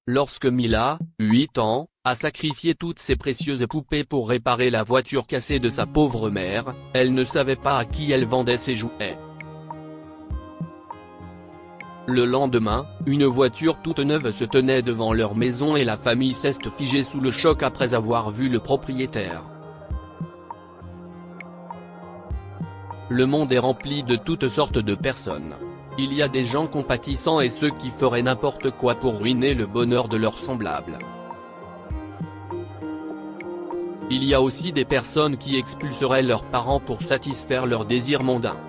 Lorsque Mila, 8 ans, a sacrifié toutes ses précieuses poupées pour réparer la voiture cassée de sa pauvre mère, elle ne savait pas à qui elle vendait ses jouets. Le lendemain, une voiture toute neuve se tenait devant leur maison et la famille s'est figée sous le choc après avoir vu le propriétaire. Le monde est rempli de toutes sortes de personnes. Il y a des gens compatissants et ceux qui feraient n'importe quoi pour ruiner le bonheur de leurs semblables. Il y a aussi des personnes qui expulseraient leurs parents pour satisfaire leurs désirs mondains.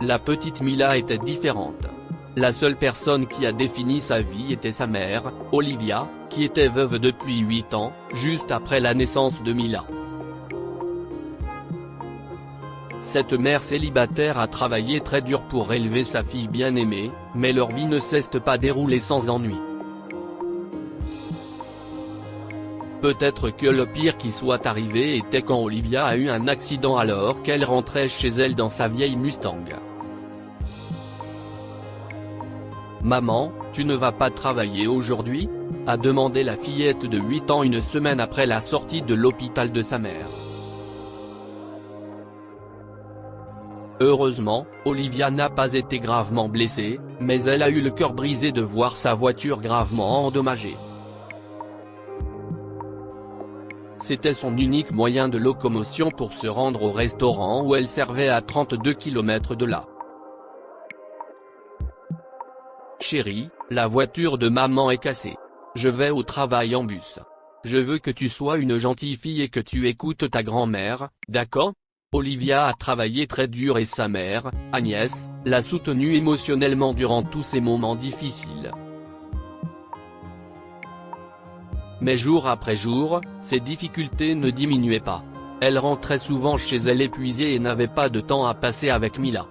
La petite Mila était différente. La seule personne qui a défini sa vie était sa mère, Olivia, qui était veuve depuis 8 ans, juste après la naissance de Mila. Cette mère célibataire a travaillé très dur pour élever sa fille bien-aimée, mais leur vie ne s'est pas déroulée sans ennui. Peut-être que le pire qui soit arrivé était quand Olivia a eu un accident alors qu'elle rentrait chez elle dans sa vieille Mustang. « Maman, tu ne vas pas travailler aujourd'hui ?» a demandé la fillette de 8 ans une semaine après la sortie de l'hôpital de sa mère. Heureusement, Olivia n'a pas été gravement blessée, mais elle a eu le cœur brisé de voir sa voiture gravement endommagée. C'était son unique moyen de locomotion pour se rendre au restaurant où elle servait à 32 km de là. « Chérie, la voiture de maman est cassée. Je vais au travail en bus. Je veux que tu sois une gentille fille et que tu écoutes ta grand-mère, d'accord ? » Olivia a travaillé très dur et sa mère, Agnès, l'a soutenue émotionnellement durant tous ces moments difficiles. Mais jour après jour, ses difficultés ne diminuaient pas. Elle rentrait souvent chez elle épuisée et n'avait pas de temps à passer avec Mila.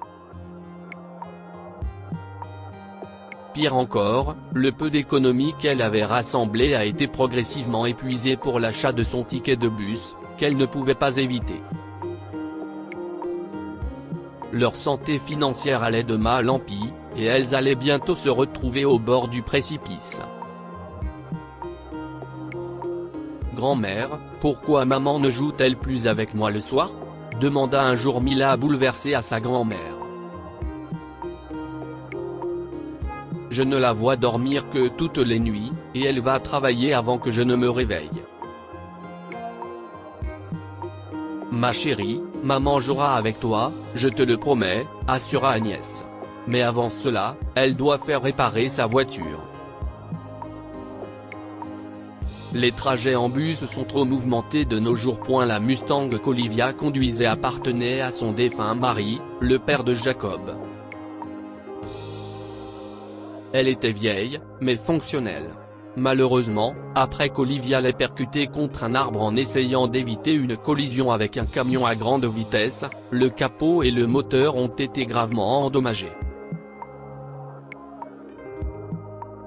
Pire encore, le peu d'économie qu'elle avait rassemblé a été progressivement épuisé pour l'achat de son ticket de bus, qu'elle ne pouvait pas éviter. Leur santé financière allait de mal en pis, et elles allaient bientôt se retrouver au bord du précipice. Grand-mère, pourquoi maman ne joue-t-elle plus avec moi le soir ? Demanda un jour Mila bouleversée à sa grand-mère. Je ne la vois dormir que toutes les nuits, et elle va travailler avant que je ne me réveille. Ma chérie, maman jouera avec toi, je te le promets, assura Agnès. Mais avant cela, elle doit faire réparer sa voiture. Les trajets en bus sont trop mouvementés de nos jours. La Mustang qu'Olivia conduisait appartenait à son défunt mari, le père de Jacob. Elle était vieille, mais fonctionnelle. Malheureusement, après qu'Olivia l'ait percutée contre un arbre en essayant d'éviter une collision avec un camion à grande vitesse, le capot et le moteur ont été gravement endommagés.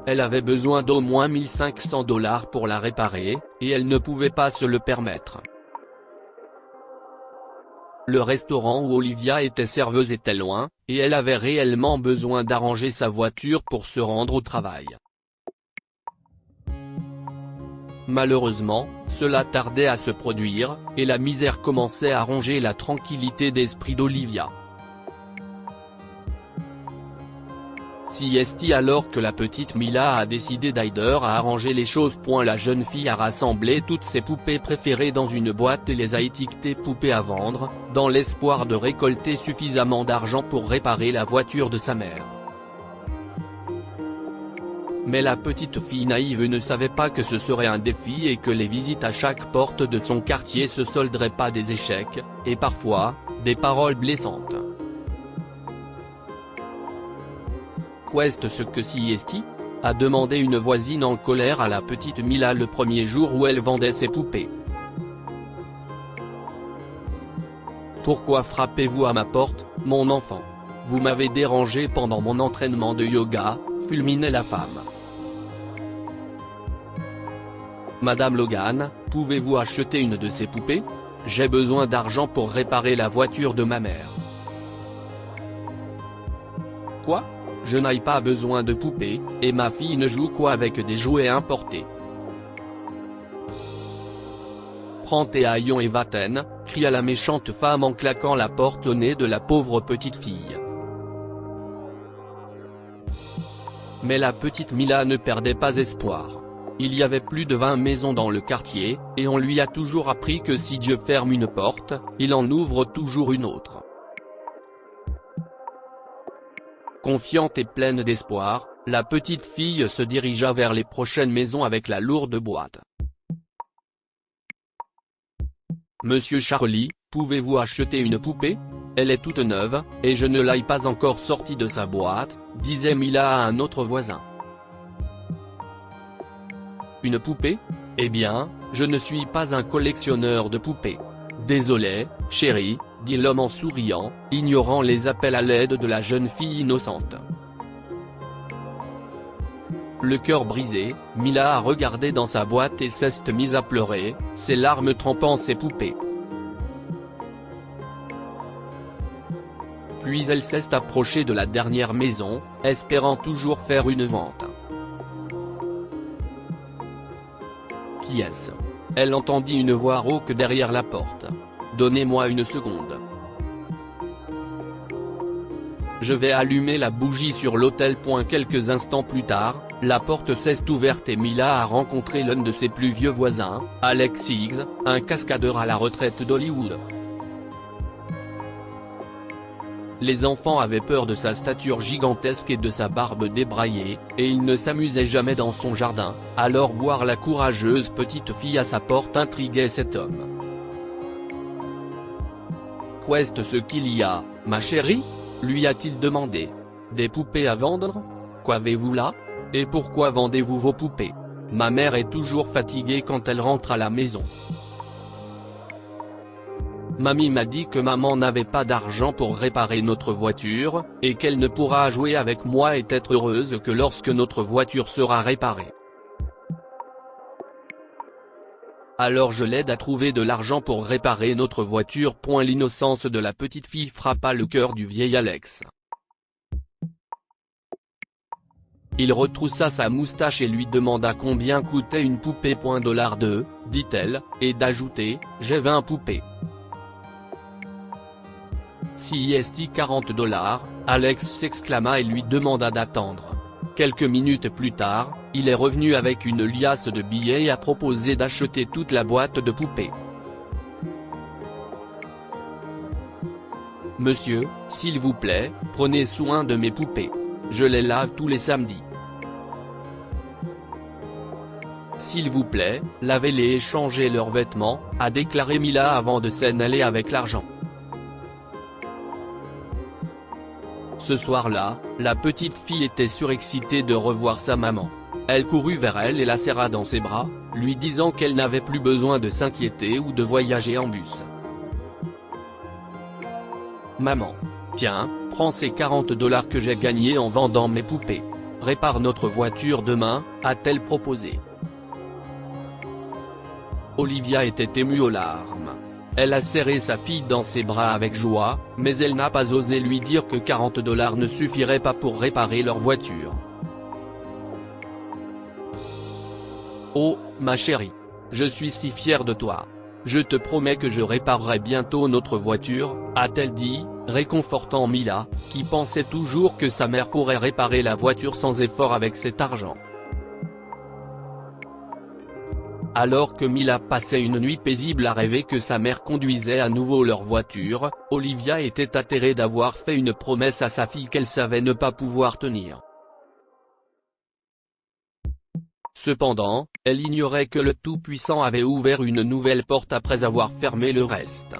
Elle avait besoin d'au moins 1 500 $ pour la réparer, et elle ne pouvait pas se le permettre. Le restaurant où Olivia était serveuse était loin, et elle avait réellement besoin d'arranger sa voiture pour se rendre au travail. Malheureusement, cela tardait à se produire, et la misère commençait à ronger la tranquillité d'esprit d'Olivia. Siesti alors que la petite Mila a décidé d'aider à arranger les choses. La jeune fille a rassemblé toutes ses poupées préférées dans une boîte et les a étiquetées poupées à vendre, dans l'espoir de récolter suffisamment d'argent pour réparer la voiture de sa mère. Mais la petite fille naïve ne savait pas que ce serait un défi et que les visites à chaque porte de son quartier se solderaient par des échecs, et parfois, des paroles blessantes. Qu'est-ce que siesti ? a demandé une voisine en colère à la petite Mila le premier jour où elle vendait ses poupées. Pourquoi frappez-vous à ma porte, mon enfant ? Vous m'avez dérangé pendant mon entraînement de yoga, fulminait la femme. Madame Logan, pouvez-vous acheter une de ces poupées ? J'ai besoin d'argent pour réparer la voiture de ma mère. Quoi ? Je n'ai pas besoin de poupée, et ma fille ne joue quoi avec des jouets importés. Prends tes haillons et va-t'en, cria la méchante femme en claquant la porte au nez de la pauvre petite fille. Mais la petite Mila ne perdait pas espoir. Il y avait plus de 20 maisons dans le quartier, et on lui a toujours appris que si Dieu ferme une porte, il en ouvre toujours une autre. Confiante et pleine d'espoir, la petite fille se dirigea vers les prochaines maisons avec la lourde boîte. « Monsieur Charlie, pouvez-vous acheter une poupée ? Elle est toute neuve, et je ne l'ai pas encore sortie de sa boîte », disait Mila à un autre voisin. « Une poupée ? Eh bien, je ne suis pas un collectionneur de poupées. »« Désolé, chérie, » dit l'homme en souriant, ignorant les appels à l'aide de la jeune fille innocente. Le cœur brisé, Mila a regardé dans sa boîte et s'est mise à pleurer, ses larmes trempant ses poupées. Puis elle s'est approchée de la dernière maison, espérant toujours faire une vente. Qui est-ce ? Elle entendit une voix rauque derrière la porte. « Donnez-moi une seconde. Je vais allumer la bougie sur l'autel. » Quelques instants plus tard, la porte s'est ouverte et Mila a rencontré l'un de ses plus vieux voisins, Alex Higgs, un cascadeur à la retraite d'Hollywood. Les enfants avaient peur de sa stature gigantesque et de sa barbe débraillée, et ils ne s'amusaient jamais dans son jardin, alors voir la courageuse petite fille à sa porte intriguait cet homme. « Qu'est ce qu'il y a, ma chérie ?» lui a-t-il demandé. « Des poupées à vendre ? Qu'avez-vous là ? Et pourquoi vendez-vous vos poupées ? Ma mère est toujours fatiguée quand elle rentre à la maison. Mamie m'a dit que maman n'avait pas d'argent pour réparer notre voiture, et qu'elle ne pourra jouer avec moi et être heureuse que lorsque notre voiture sera réparée. Alors je l'aide à trouver de l'argent pour réparer notre voiture. » L'innocence de la petite fille frappa le cœur du vieil Alex. Il retroussa sa moustache et lui demanda combien coûtait une poupée. $2, dit-elle, et d'ajouter, « J'ai 20 poupées. » CIST $40, Alex s'exclama et lui demanda d'attendre. Quelques minutes plus tard, il est revenu avec une liasse de billets et a proposé d'acheter toute la boîte de poupées. « Monsieur, s'il vous plaît, prenez soin de mes poupées. Je les lave tous les samedis. S'il vous plaît, lavez-les et changez leurs vêtements », a déclaré Mila avant de s'en aller avec l'argent. Ce soir-là, la petite fille était surexcitée de revoir sa maman. Elle courut vers elle et la serra dans ses bras, lui disant qu'elle n'avait plus besoin de s'inquiéter ou de voyager en bus. « Maman. Tiens, prends ces $40 que j'ai gagnés en vendant mes poupées. Répare notre voiture demain », a-t-elle proposé. Olivia était émue aux larmes. Elle a serré sa fille dans ses bras avec joie, mais elle n'a pas osé lui dire que $40 ne suffiraient pas pour réparer leur voiture. « Oh, ma chérie. Je suis si fière de toi. Je te promets que je réparerai bientôt notre voiture », a-t-elle dit, réconfortant Mila, qui pensait toujours que sa mère pourrait réparer la voiture sans effort avec cet argent. Alors que Mila passait une nuit paisible à rêver que sa mère conduisait à nouveau leur voiture, Olivia était atterrée d'avoir fait une promesse à sa fille qu'elle savait ne pas pouvoir tenir. Cependant, elle ignorait que le Tout-Puissant avait ouvert une nouvelle porte après avoir fermé le reste.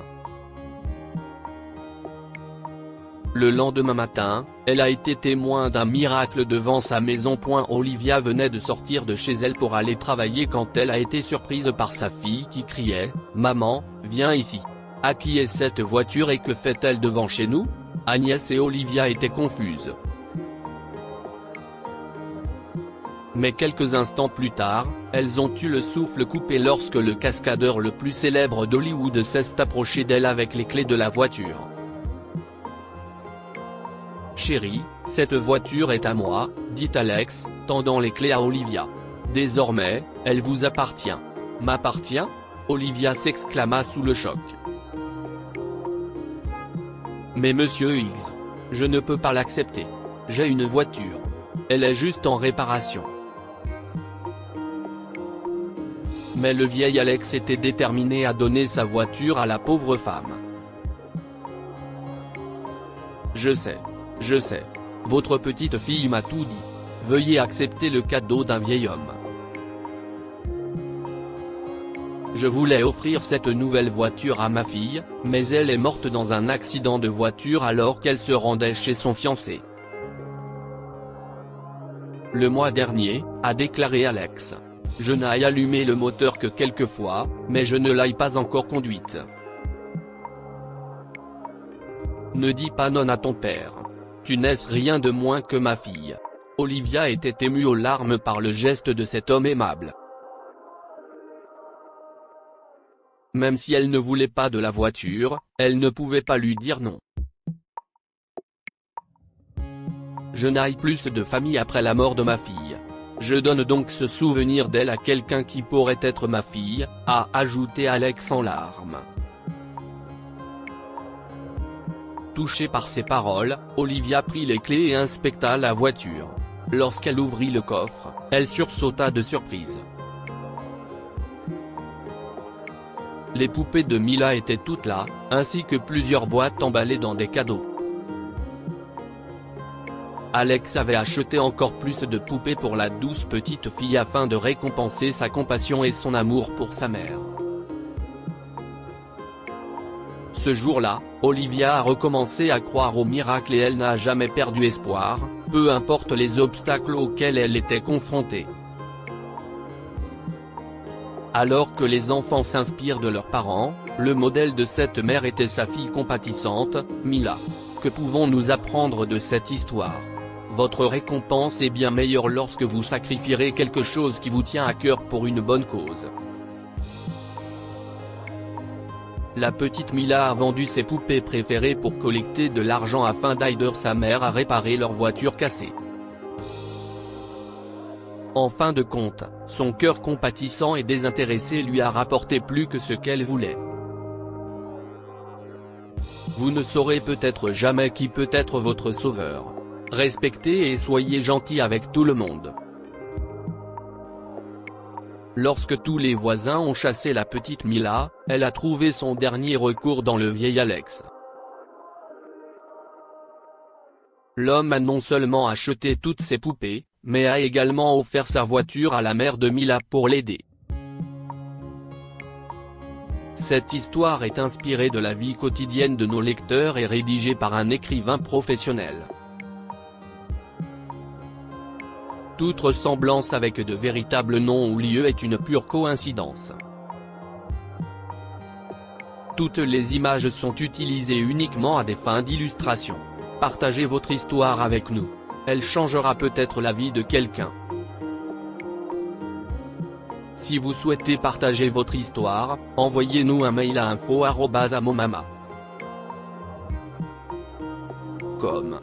Le lendemain matin, elle a été témoin d'un miracle devant sa maison. Olivia venait de sortir de chez elle pour aller travailler quand elle a été surprise par sa fille qui criait « Maman, viens ici. À qui est cette voiture et que fait-elle devant chez nous ?» Agnès et Olivia étaient confuses. Mais quelques instants plus tard, elles ont eu le souffle coupé lorsque le cascadeur le plus célèbre d'Hollywood s'est approché d'elle avec les clés de la voiture. « Chérie, cette voiture est à moi, dit Alex, tendant les clés à Olivia. Désormais, elle vous appartient. M'appartient ? Olivia s'exclama sous le choc. Mais monsieur Higgs, je ne peux pas l'accepter. J'ai une voiture. Elle est juste en réparation. Mais le vieil Alex était déterminé à donner sa voiture à la pauvre femme. Je sais. Votre petite fille m'a tout dit. Veuillez accepter le cadeau d'un vieil homme. Je voulais offrir cette nouvelle voiture à ma fille, mais elle est morte dans un accident de voiture alors qu'elle se rendait chez son fiancé. Le mois dernier, a déclaré Alex. Je n'ai allumé le moteur que quelques fois, mais je ne l'ai pas encore conduite. Ne dis pas non à ton père. Tu n'es rien de moins que ma fille. Olivia était émue aux larmes par le geste de cet homme aimable. Même si elle ne voulait pas de la voiture, elle ne pouvait pas lui dire non. Je n'ai plus de famille après la mort de ma fille. Je donne donc ce souvenir d'elle à quelqu'un qui pourrait être ma fille, a ajouté Alex en larmes. Touchée par ces paroles, Olivia prit les clés et inspecta la voiture. Lorsqu'elle ouvrit le coffre, elle sursauta de surprise. Les poupées de Mila étaient toutes là, ainsi que plusieurs boîtes emballées dans des cadeaux. Alex avait acheté encore plus de poupées pour la douce petite fille afin de récompenser sa compassion et son amour pour sa mère. Ce jour-là, Olivia a recommencé à croire au miracle et elle n'a jamais perdu espoir, peu importe les obstacles auxquels elle était confrontée. Alors que les enfants s'inspirent de leurs parents, le modèle de cette mère était sa fille compatissante, Mila. Que pouvons-nous apprendre de cette histoire ? Votre récompense est bien meilleure lorsque vous sacrifierez quelque chose qui vous tient à cœur pour une bonne cause. La petite Mila a vendu ses poupées préférées pour collecter de l'argent afin d'aider sa mère à réparer leur voiture cassée. En fin de compte, son cœur compatissant et désintéressé lui a rapporté plus que ce qu'elle voulait. Vous ne saurez peut-être jamais qui peut être votre sauveur. Respectez et soyez gentil avec tout le monde. Lorsque tous les voisins ont chassé la petite Mila, elle a trouvé son dernier recours dans le vieil Alex. L'homme a non seulement acheté toutes ses poupées, mais a également offert sa voiture à la mère de Mila pour l'aider. Cette histoire est inspirée de la vie quotidienne de nos lecteurs et rédigée par un écrivain professionnel. Toute ressemblance avec de véritables noms ou lieux est une pure coïncidence. Toutes les images sont utilisées uniquement à des fins d'illustration. Partagez votre histoire avec nous. Elle changera peut-être la vie de quelqu'un. Si vous souhaitez partager votre histoire, envoyez-nous un mail à info@amomama.com.